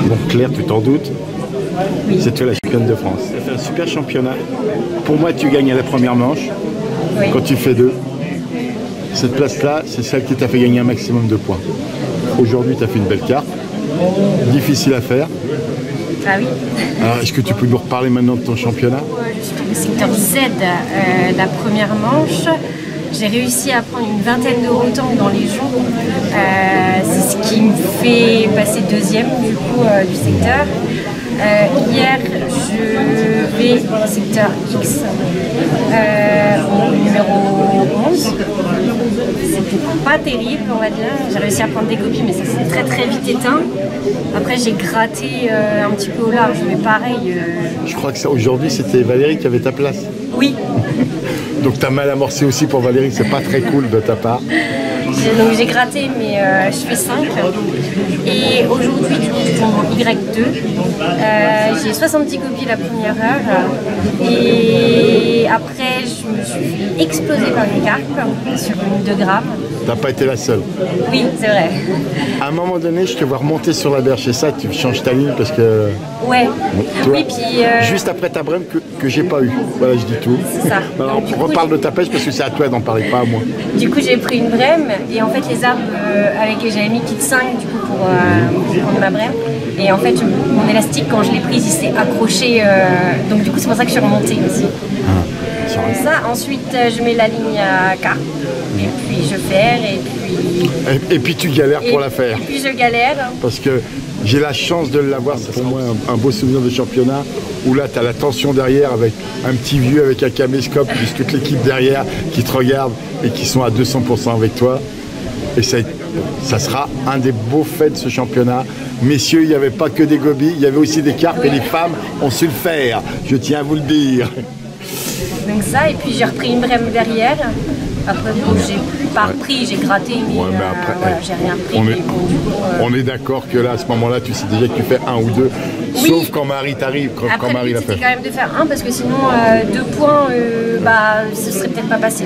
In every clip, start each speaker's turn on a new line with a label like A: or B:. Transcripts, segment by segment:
A: Bon, Claire, tu t'en doutes, c'est toi la championne de France. Tu as fait un super championnat. Pour moi, tu gagnes à la première manche, quand tu fais 2. Cette place-là, c'est celle qui t'a fait gagner un maximum de points. Aujourd'hui, tu as fait une belle carte. Difficile à faire.
B: Ah oui.
A: Alors, est-ce que tu peux nous reparler maintenant de ton championnat?
B: Je suis secteur Z la première manche. J'ai réussi à prendre une vingtaine de rotangs dans les jours. C'est ce qui me fait passer deuxième du coup du secteur. Hier, je vais au secteur X, au numéro 11. C'était pas terrible, on va dire. J'ai réussi à prendre des copies, mais ça s'est très très vite éteint. Après, j'ai gratté un petit peu au large, mais pareil.
A: Je crois que aujourd'hui, c'était Valérie qui avait ta place.
B: Oui.
A: Donc tu as mal amorcé aussi pour Valérie, c'est pas très cool de ta part.
B: Donc j'ai gratté, mais je fais 5. Et aujourd'hui, du coup, pour mon Y2, j'ai 70 copies la première heure. Et après, je me suis fait exploser par une carpe sur une 2 grammes.
A: T'as pas été la seule.
B: Oui, c'est vrai.
A: À un moment donné, je te vois remonter sur la berge, et ça, tu changes ta ligne parce que...
B: Ouais.
A: Toi,
B: oui, puis...
A: Juste après ta brème que j'ai pas eu. Voilà, je dis tout.
B: C'est ça.
A: Alors, on reparle de ta pêche parce que c'est à toi d'en parler, pas à moi.
B: Du coup, j'ai pris une brème et en fait, les arbres avec j'avais mis kit 5 du coup pour prendre ma brème. Et en fait, mon élastique, quand je l'ai prise, il s'est accroché. Donc du coup, c'est pour ça que je suis remontée aussi. Ça, ensuite, je mets la ligne à K. Et puis je ferre
A: et puis tu galères pour la faire.
B: Et puis je galère.
A: Parce que j'ai la chance de l'avoir, c'est pour moi un beau souvenir de championnat où là tu as la tension derrière avec un petit vieux avec un caméscope, plus toute l'équipe derrière qui te regarde et qui sont à 200% avec toi. Et ça sera un des beaux faits de ce championnat. Messieurs, il n'y avait pas que des gobies, il y avait aussi des carpes et les femmes ont su le faire, je tiens à vous le dire.
B: Donc ça, et puis j'ai repris une brème derrière. Après, bon, j'ai pas repris, j'ai gratté, mais,
A: après,
B: voilà, j'ai rien repris.
A: On est d'accord que là, à ce moment-là, tu sais déjà que tu fais 1 ou 2, oui. Sauf quand Marie t'arrive, quand Marie l'a fait.
B: C'était quand même de faire 1 parce que sinon, 2 points, ce serait peut-être pas passé.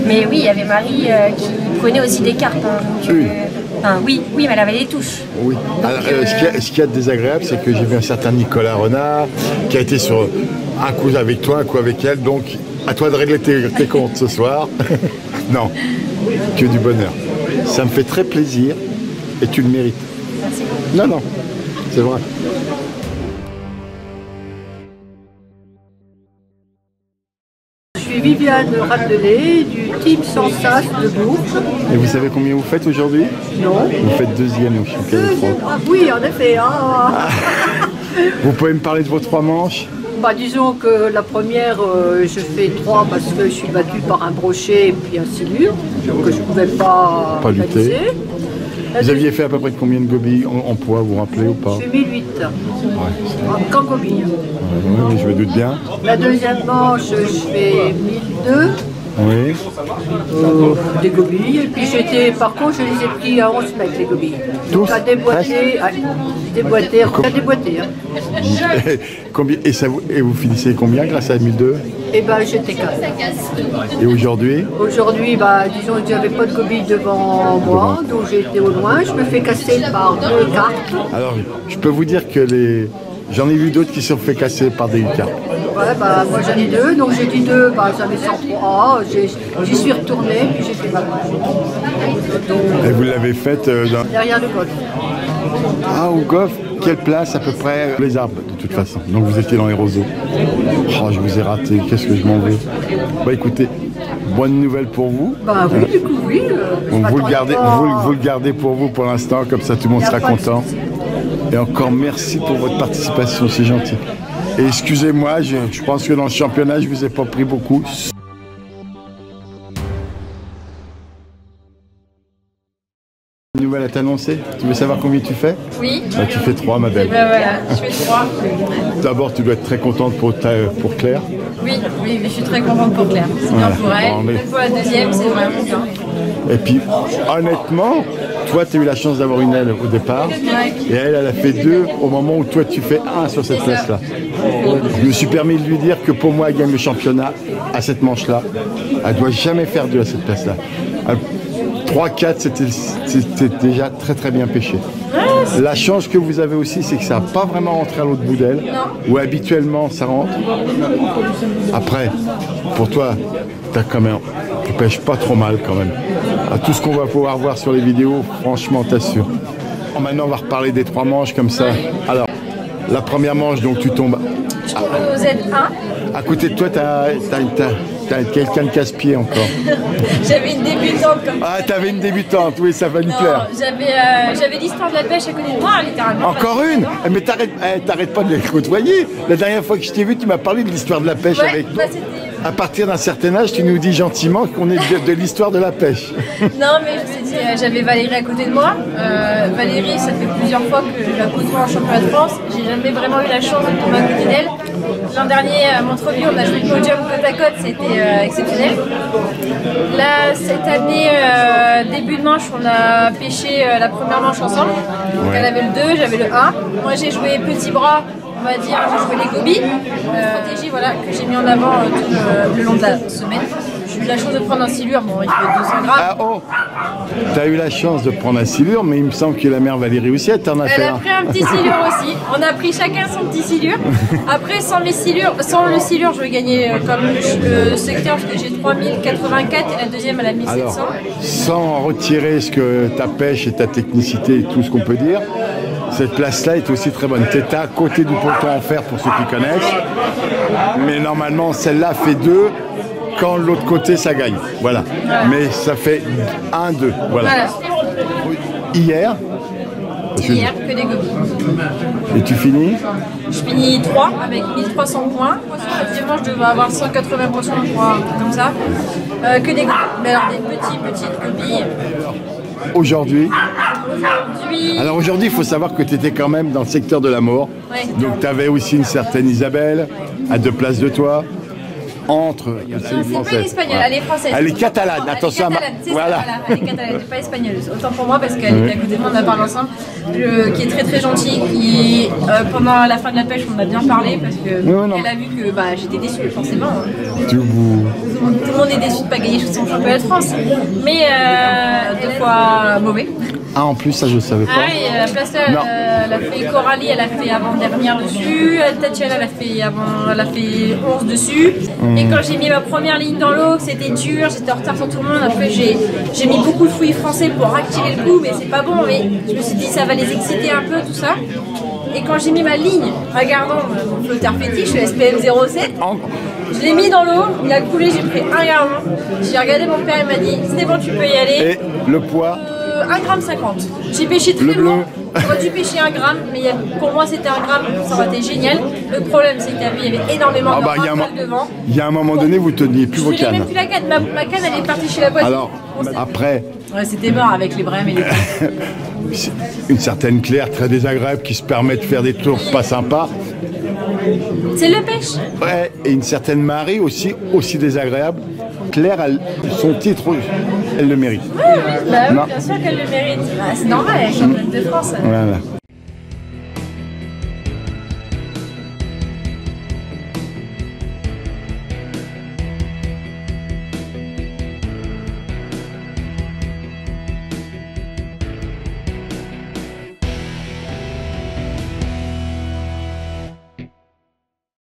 B: Mais oui, il y avait Marie qui prenait aussi des carpes. Hein, donc, oui, mais elle avait des touches.
A: Oui. Alors, ce qu'il y a de désagréable, c'est que j'ai vu un certain Nicolas Renard qui a été sur un coup avec toi, un coup avec elle. Donc, à toi de régler tes comptes ce soir. Non, que du bonheur. Ça me fait très plaisir et tu le mérites.
B: Merci.
A: Non, c'est vrai.
C: Je suis Viviane Ratelet du team Sensas de Bourges.
A: Et vous savez combien vous faites aujourd'hui?
C: Non.
A: Vous faites deuxième au championnat de France.
C: Oui, en effet.
A: Vous pouvez me parler de vos 3 manches?
C: Disons que la première, je fais 3 parce que je suis battue par un brochet et puis un silure que je ne pouvais pas
A: lutter. Vous aviez fait à peu près combien de gobies en poids, vous vous rappelez ou pas?
C: Je fais 1008. Qu'en gobies.
A: Oui, je me doute bien.
C: La deuxième manche, je fais 1002.
A: Oui.
C: Des gobies. Et puis par contre, je les ai pris à 11 mètres, les gobies.
A: Tous?
C: À déboîter. À déboîter.
A: Et vous finissez combien grâce à 1002?
C: Eh bien, j'étais 4.
A: Et aujourd'hui?
C: Aujourd'hui, disons que j'avais pas de gobies devant moi, donc j'ai été au loin. Je me fais casser par 2 cartes.
A: Alors, je peux vous dire que j'en ai vu d'autres qui se sont fait casser par des cartes.
C: Ouais, moi j'en ai 2, donc j'ai dit 2, j'en ai 103, j'y suis retournée, puis j'ai fait ma manche.
A: Et vous l'avez faite
C: derrière le golf.
A: Ah, au golf? Quelle place à peu près? Les arbres, de toute façon. Donc vous étiez dans les roseaux. Oh, je vous ai raté, qu'est-ce que je m'en veux. Écoutez, bonne nouvelle pour vous.
C: Oui, du coup, oui.
A: Donc, vous le gardez pour vous pour l'instant, comme ça tout le monde sera content. Et encore merci pour votre participation, c'est gentil. Et excusez-moi, je pense que dans le championnat, je ne vous ai pas pris beaucoup. nouvelle à t'annoncer? Tu veux savoir combien tu fais?
B: Oui.
A: Bah, tu fais 3, ma
B: Et
A: belle.
B: ben voilà, je fais 3.
A: D'abord, tu dois être très contente pour Claire.
B: Oui, oui, mais je suis très contente pour Claire. C'est bien pour elle.
A: Bon, mais-
B: Même pour la deuxième, c'est vraiment bien.
A: Et puis, honnêtement, toi, tu as eu la chance d'avoir une aile au départ. Et elle a fait 2 au moment où toi, tu fais 1 sur cette
B: C'est ça.
A: place-là. Je me suis permis de lui dire que pour moi, elle gagne le championnat à cette manche-là. Elle ne doit jamais faire 2 à cette place-là. 3-4, c'était déjà très très bien pêché. La chance que vous avez aussi, c'est que ça n'a pas vraiment rentré à l'autre bout d'elle, où habituellement ça rentre. Après, pour toi, tu pêches pas trop mal quand même. À tout ce qu'on va pouvoir voir sur les vidéos, franchement, t'assure. Maintenant, on va reparler des 3 manches comme ça. Alors, la première manche, donc tu tombes.
B: Je tombe au Z1.
A: À côté de toi, t'as quelqu'un de casse-pied encore.
B: J'avais une débutante comme
A: Ah, t'avais une débutante, oui, ça va lui plaire.
B: J'avais l'histoire de la pêche à côté de moi, littéralement.
A: Encore une? Mais t'arrêtes pas de les côtoyer. La dernière fois que je t'ai vu, tu m'as parlé de l'histoire de la pêche
B: Ouais,
A: avec nous.
B: bah, c'était-
A: À partir d'un certain âge, tu nous dis gentiment qu'on est de l'histoire de la pêche.
B: Non, mais j'avais Valérie à côté de moi. Valérie, ça fait plusieurs fois que je la côtoie en championnat de France. J'ai jamais vraiment eu la chance de tomber à côté d'elle. L'an dernier, à Montreville, on a joué le podium côte à côte, c'était exceptionnel. Là, cette année, début de manche, on a pêché la première manche ensemble. Donc elle avait le 2, j'avais le 1. Moi, j'ai joué petit bras. On va dire, j'ai joué les gobies, stratégie voilà, que j'ai mis en avant tout le long de la semaine. J'ai eu la chance de prendre un silure, bon, il fait 200 grammes.
A: Ah oh! T'as eu la chance de prendre un silure, mais il me semble que la mère Valérie aussi, elle t'en a fait
B: Elle a
A: un.
B: pris un petit silure aussi. On a pris chacun son petit silure. Après, sans le silure, je vais gagner comme le secteur, parce que j'ai 3084 et la deuxième, elle a 1700.
A: Alors, sans retirer ce que ta pêche et ta technicité et tout ce qu'on peut dire, cette place-là est aussi très bonne. Tu étais à côté du ponton en fer pour ceux qui connaissent, mais normalement celle-là fait 2 quand l'autre côté ça gagne. Voilà. Mais ça fait 1-2. Voilà. Hier,
B: Hier, que des gobies.
A: et tu finis
B: Je finis 3 avec 1300 points. Effectivement, je devais avoir 180 points, comme ça. Que des gobies. Mais alors des petites gobies.
A: aujourd'hui.
B: Aujourd'hui,
A: Alors aujourd'hui, il faut savoir que tu étais quand même dans le secteur de la mort.
B: Ouais.
A: Donc tu avais aussi une certaine Isabelle à 2 places de toi. Entre. C'est une
B: c'est pas
A: française.
B: une espagnole,
A: Voilà.
B: elle est française.
A: Elle est catalane,
B: Elle est
A: attention à
B: catalane, c'est ça,
A: Voilà.
B: elle est catalane, elle n'est pas espagnole. Autant pour moi parce qu'elle était à côté de moi, on a parlé ensemble. Qui est très très gentil, qui pendant la fin de la pêche, on a bien parlé parce que
A: non.
B: elle a vu que bah, j'étais déçue forcément.
A: Tu vous-
B: Tout le monde est déçu de ne pas gagner son championnat de France. Mais 2 fois mauvais.
A: Ah, en plus, ça, je ne savais pas.
B: Ah, et la place,
A: Non.
B: elle a fait Coralie, elle a fait avant-dernière dessus. Tatiana, elle a fait 11 dessus. Et quand j'ai mis ma première ligne dans l'eau, c'était dur, j'étais en retard sur tout le monde. Après, j'ai mis beaucoup de fouilles français pour activer le coup, mais c'est pas bon. Mais je me suis dit, ça va les exciter un peu, tout ça. Et quand j'ai mis ma ligne, regardant mon flotteur fétiche, le SPM 07, je l'ai mis dans l'eau, il a coulé, j'ai pris un gramme. J'ai regardé mon père, il m'a dit, c'est bon, tu peux y aller.
A: Et le poids
B: 1,50 g. J'ai pêché très
A: Le bleu.
B: lourd. J'aurais dû pêcher 1 gramme, mais pour moi c'était 1 gramme, ça aurait été génial. Le problème c'est que t'as vu, il y avait énormément
A: Ah
B: de
A: bah, il y a un
B: rafales devant.
A: Il y a un moment donné, vous teniez plus
B: Je
A: vos
B: n'ai même
A: cannes.
B: plus la canne, ma canne elle est partie chez la boîte.
A: Alors, après,
B: Ouais, c'était mort avec les brèmes et les
A: c'est une certaine Claire très désagréable qui se permet de faire des tours pas sympas.
B: C'est le pêche.
A: Ouais, et une certaine Marie aussi désagréable. Claire, son titre, elle le mérite.
B: Bah oui,
A: Non.
B: bien sûr qu'elle le mérite. Bah, c'est normal, elle est championne de France.
A: Voilà.